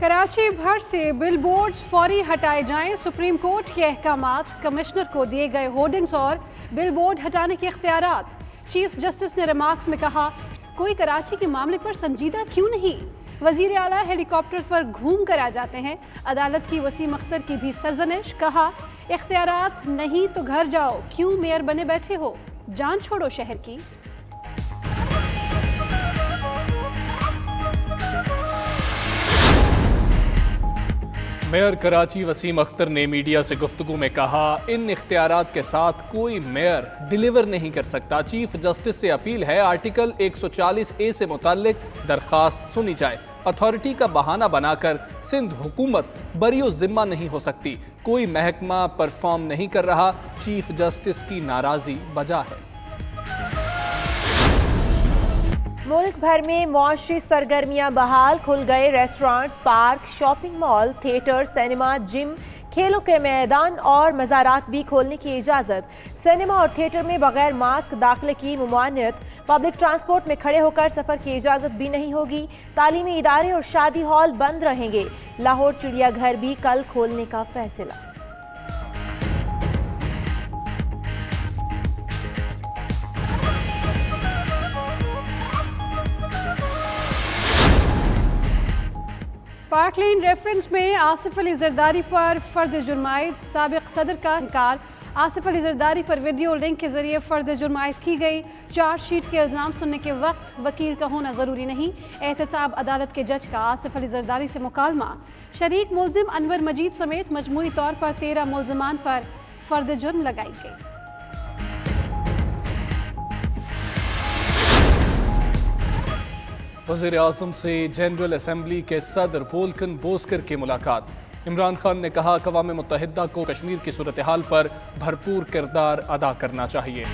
कराची भर से bill boards फौरी हटाए जाएं। सुप्रीम कोर्ट के अहकामात, कमिश्नर को दिए गए होर्डिंग्स और बिल बोर्ड हटाने के इख्तियारात। चीफ जस्टिस ने रिमार्क्स में कहा, कोई कराची के मामले पर संजीदा क्यों नहीं? वजीर आला हेलीकॉप्टर पर घूम कर आ जाते हैं। अदालत की वसीम अख्तर की भी सरजनिश। कहा, इख्तियारात नहीं तो घर जाओ, क्यों मेयर बने बैठे हो? जान छोड़ो शहर की। मेयर कराची वसीम अख्तर ने मीडिया से गुफ्तगू में कहा, इन इख्तियारात के साथ कोई मेयर डिलीवर नहीं कर सकता। चीफ जस्टिस से अपील है, आर्टिकल 140A से मुताल्लिक दरखास्त सुनी जाए। अथॉरिटी का बहाना बनाकर सिंध हुकूमत बरियो जिम्मा नहीं हो सकती। कोई महकमा परफॉर्म नहीं कर रहा, चीफ जस्टिस की नाराजगी बजा है। मुल्क भर में मुआशी सरगर्मियां बहाल, खुल गए restaurants, park, shopping mall, theatre, cinema, gym, खेलों के मैदान और मज़ारात भी खोलने की इजाज़त। सिनेमा और थिएटर में बगैर मास्क दाखिले की ममानियत। पब्लिक ट्रांसपोर्ट में खड़े होकर सफ़र की इजाज़त भी नहीं होगी। तालीमी इदारे और शादी हॉल बंद रहेंगे। लाहौर चिड़ियाघर भी कल खोलने का फैसला। पार्क लेन रेफरेंस में आसिफ अली जरदारी पर फर्द जुर्मायद। साबिक सदर का इनकार। आसिफ अली जरदारी पर वीडियो लिंक के जरिए फर्द जुर्मायद की गई। चार्जशीट के इल्ज़ाम सुनने के वक्त वकील का होना ज़रूरी नहीं। एहतसाब अदालत के जज का आसिफ अली जरदारी से मुकालमा। शरीक मुल्जिम अनवर मजीद समेत मजमूई तौर पर 13 मुल्जिमान पर फर्द जुर्म लगाई गई। वज़ीर आज़म से जनरल असम्बली के सदर वोल्कन बोस्कर की मुलाकात। इमरान खान ने कहा, अक़वाम मुत्तहिदा को कश्मीर की सूरत हाल पर भरपूर किरदार अदा करना चाहिए।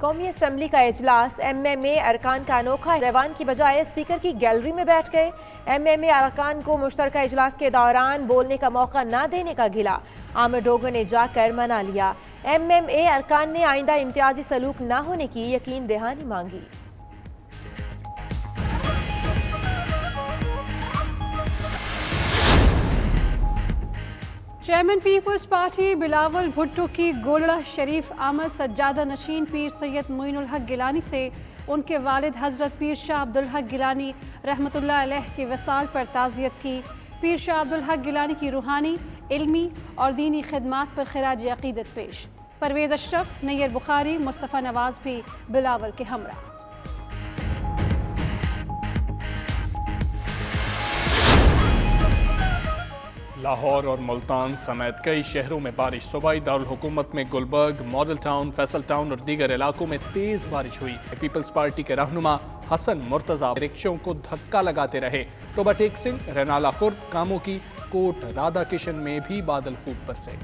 कौमी असम्बली का इजलास। MMA अरकान का अनोखा ऐवान की बजाय स्पीकर की गैलरी में बैठ गए। MMA अरकान को मुश्तरका इजलास के दौरान बोलने का मौका न देने का गिला आमिर डोगर ने जाकर मना लिया। MMA अरकान ने आइंदा इम्तियाजी सलूक न होने की यकीन दहानी मांगी। चेयरमैन पीपल्स पार्टी बिलावल भुट्टो की गोलड़ा शरीफ आमद सज्जादा नशीन पीर सैयद मोइनुल हक गिलानी से उनके वालिद हज़रत पीर शाह अब्दुल हक गिलानी रहमतुल्लाह अलैह के वसाल पर ताज़ियत की। पीर शाह अब्दुल हक गिलानी की रूहानी, इल्मी और दीनी खिदमात पर खिराज अक़ीदत पेश। परवेज़ अशरफ, नैयर बुखारी, मुस्तफ़ा नवाज़ भी बिलावल के हमरा। लाहौर और मुल्तान समेत कई शहरों में बारिश। सूबाई दारुल हुकूमत में गुलबर्ग, मॉडल टाउन, फैसल टाउन और दीगर इलाकों में तेज बारिश हुई। पीपल्स पार्टी के रहनुमा हसन मुर्तज़ा रिक्शों को धक्का लगाते रहे। टोबा टेक सिंह, रनाला खुर्द, कामों की कोट राधा किशन में भी बादल खूब बरसे।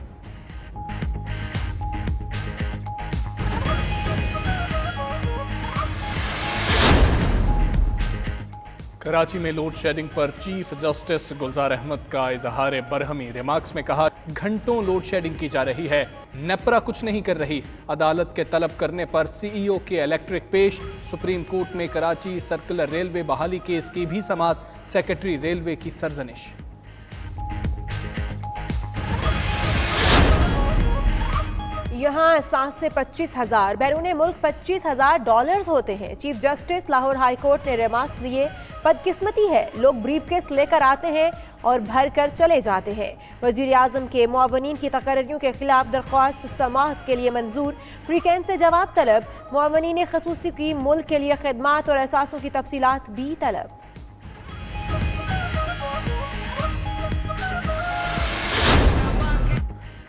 कराची में लोड शेडिंग पर चीफ जस्टिस गुलजार अहमद का इजहार बरहमी। रिमार्क्स में कहा, घंटों लोड शेडिंग की जा रही है, नेपरा कुछ नहीं कर रही। अदालत के तलब करने पर CEO के इलेक्ट्रिक पेश। सुप्रीम कोर्ट में कराची सर्कुलर रेलवे बहाली केस की भी समाअत। सेक्रेटरी रेलवे की सरजनिश। यहाँ 7 से 25,000, बैरून मुल्क $25,000 होते हैं। Chief justice Lahore high court ने रिमार्क्स दिए, बदकिस्मती है, लोग ब्रीफकेस लेकर आते हैं और भर कर चले जाते हैं। वज़ीर आज़म के मुआवनीन की तकर्रियों के खिलाफ दरख्वास्त समाअत के लिए मंजूर। फ्रीकैन से जवाब तलब। मुआवनीन ख़ुसूसी की मुल्क के लिए खिदमात और एहसासों की तफसीलात भी तलब।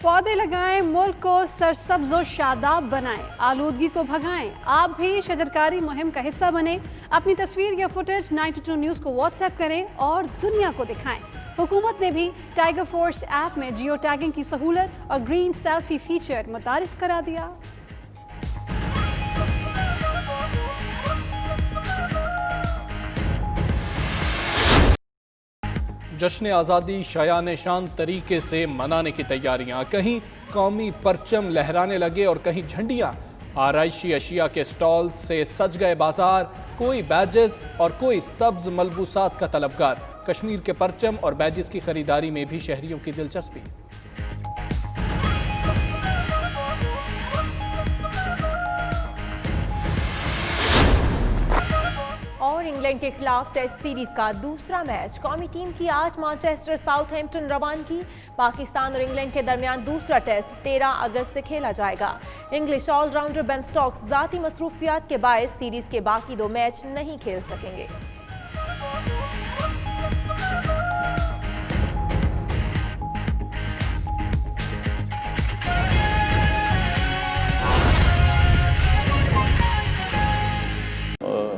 पौधे लगाएं, मुल्क को सरसब्ज और शादाब बनाएं, आलूदगी को भगाएं। आप भी शजरकारी मुहिम का हिस्सा बने। अपनी तस्वीर या फुटेज 92 न्यूज़ को व्हाट्सएप करें और दुनिया को दिखाएं। हुकूमत ने भी टाइगर फोर्स ऐप में जियो टैगिंग की सहूलत और ग्रीन सेल्फी फीचर मुतारिफ करा दिया। जश्न आज़ादी शायान शान तरीके से मनाने की तैयारियां। कहीं कौमी परचम लहराने लगे और कहीं झंडियां। आराइशी अशिया के स्टॉल से सज गए बाजार। کوئی بیجز اور کوئی سبز ملبوسات کا طلبگار۔ کشمیر کے پرچم اور بیجز کی خریداری میں بھی شہریوں کی دلچسپی۔ اور انگلینڈ کے خلاف ٹیسٹ سیریز کا دوسرا میچ، قومی ٹیم کی آج مانچسٹر ساؤتھ ہیمپٹن روانگی۔ پاکستان اور انگلینڈ کے درمیان دوسرا ٹیسٹ 13 اگست سے کھیلا جائے گا۔ انگلش آل راؤنڈر بین سٹوکس ذاتی مصروفیات کے باعث سیریز کے باقی 2 میچ نہیں کھیل سکیں گے۔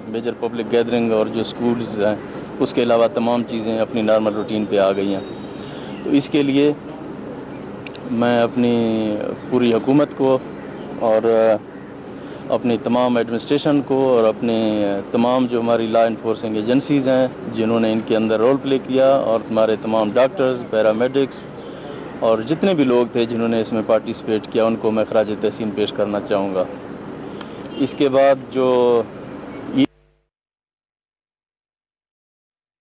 میجر پبلک گیدرنگ اور جو سکولز ہیں اس کے علاوہ تمام چیزیں اپنی نارمل روٹین پہ آ گئی ہیں، تو اس کے لیے میں اپنی پوری حکومت کو اور اپنی تمام ایڈمنسٹریشن کو اور اپنے تمام جو ہماری لا انفورسنگ ایجنسیز ہیں جنہوں نے ان کے اندر رول پلے کیا، اور ہمارے تمام ڈاکٹرز، پیرامیڈکس اور جتنے بھی لوگ تھے جنہوں نے اس میں پارٹیسپیٹ کیا، ان کو میں خراج تحسین پیش کرنا چاہوں گا۔ اس کے بعد جو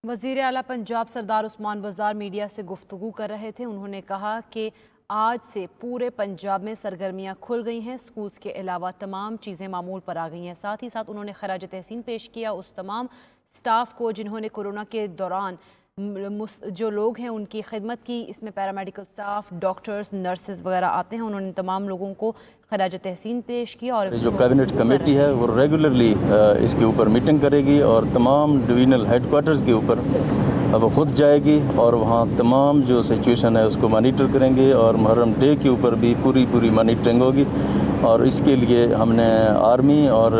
وزیر اعلیٰ پنجاب سردار عثمان بزدار میڈیا سے گفتگو کر رہے تھے۔ انہوں نے کہا کہ آج سے پورے پنجاب میں سرگرمیاں کھل گئی ہیں، سکولز کے علاوہ تمام چیزیں معمول پر آ گئی ہیں۔ ساتھ ہی ساتھ انہوں نے خراج تحسین پیش کیا اس تمام سٹاف کو جنہوں نے کورونا کے دوران جو لوگ ہیں ان کی خدمت کی۔ اس میں پیرامیڈیکل سٹاف، ڈاکٹرز، نرسز وغیرہ آتے ہیں۔ انہوں نے تمام لوگوں کو خراج تحسین پیش کیا۔ اور جو کابینٹ کمیٹی ہے وہ ریگولرلی اس کے اوپر میٹنگ کرے گی، اور تمام ڈویژنل ہیڈ کوارٹرز کے اوپر وہ خود جائے گی اور وہاں تمام جو سچویشن ہے اس کو مانیٹر کریں گے، اور محرم ڈے کے اوپر بھی پوری مانیٹرنگ ہوگی، اور اس کے لیے ہم نے آرمی اور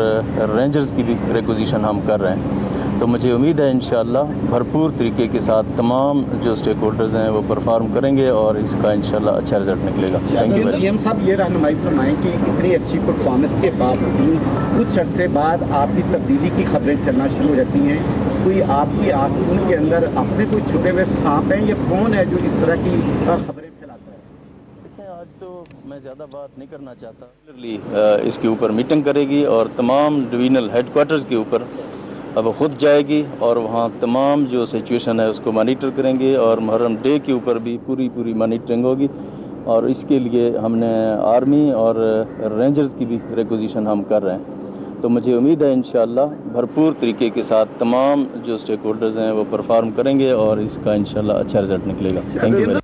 رینجرز کی بھی ریکوزیشن ہم کر رہے ہیں۔ تو مجھے امید ہے انشاءاللہ بھرپور طریقے کے ساتھ تمام جو اسٹیک ہولڈرز ہیں وہ پرفارم کریں گے، اور اس کا انشاءاللہ اچھا رزلٹ نکلے گا۔ سی ایم صاحب یہ رہنمائی فرمائیں کہ اتنی اچھی پرفارمنس کے باوجود کچھ عرصے بعد آپ کی تبدیلی کی خبریں چلنا شروع ہو جاتی ہیں، کوئی آپ کی آستین کے اندر اپنے کوئی چھپے ہوئے سانپ ہیں یا کون ہے جو اس طرح کی خبریں پھیلاتا ہے؟ دیکھیں آج تو میں زیادہ بات نہیں کرنا چاہتا، اس کے اوپر میٹنگ کرے گی اور تمام ڈویژنل ہیڈ کوارٹرز کے اوپر اب خود جائے گی، اور وہاں تمام جو سچویشن ہے اس کو مانیٹر کریں گے، اور محرم ڈے کے اوپر بھی پوری مانیٹرنگ ہوگی، اور اس کے لیے ہم نے آرمی اور رینجرز کی بھی ریکوزیشن ہم کر رہے ہیں۔ تو مجھے امید ہے انشاءاللہ بھرپور طریقے کے ساتھ تمام جو اسٹیک ہولڈرز ہیں وہ پرفارم کریں گے، اور اس کا انشاءاللہ اچھا رزلٹ نکلے گا۔ Thank you.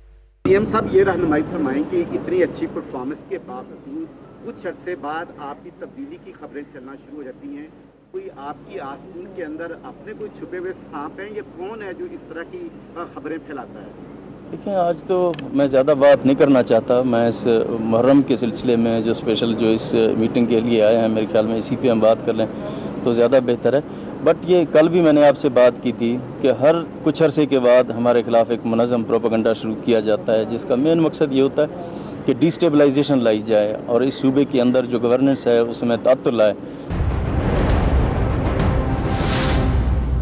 سی ایم صاحب یہ رہنمائی فرمائیں کہ اتنی اچھی پرفارمنس کے باوجود کچھ عرصے بعد آپ کی تبدیلی کی خبریں چلنا شروع ہو جاتی ہیں، کوئی آپ کی آستین کے اندر اپنے کوئی چھپے ہوئے سانپ ہیں یا کون ہے جو اس طرح کی خبریں پھیلاتا ہے؟ دیکھیں آج تو میں زیادہ بات نہیں کرنا چاہتا، میں اس محرم کے سلسلے میں جو اسپیشل جو اس میٹنگ کے لیے آئے ہیں، میرے خیال میں اسی پہ ہم بات کر لیں تو زیادہ بہتر ہے۔ بٹ یہ کل بھی میں نے آپ سے بات کی تھی کہ ہر کچھ عرصے کے بعد ہمارے خلاف ایک منظم پروپیگنڈا شروع کیا جاتا ہے، جس کا مین مقصد یہ ہوتا ہے کہ ڈی اسٹیبلائزیشن لائی جائے اور اس صوبے کے اندر جو گورننس ہے اس میں تعطل آئے۔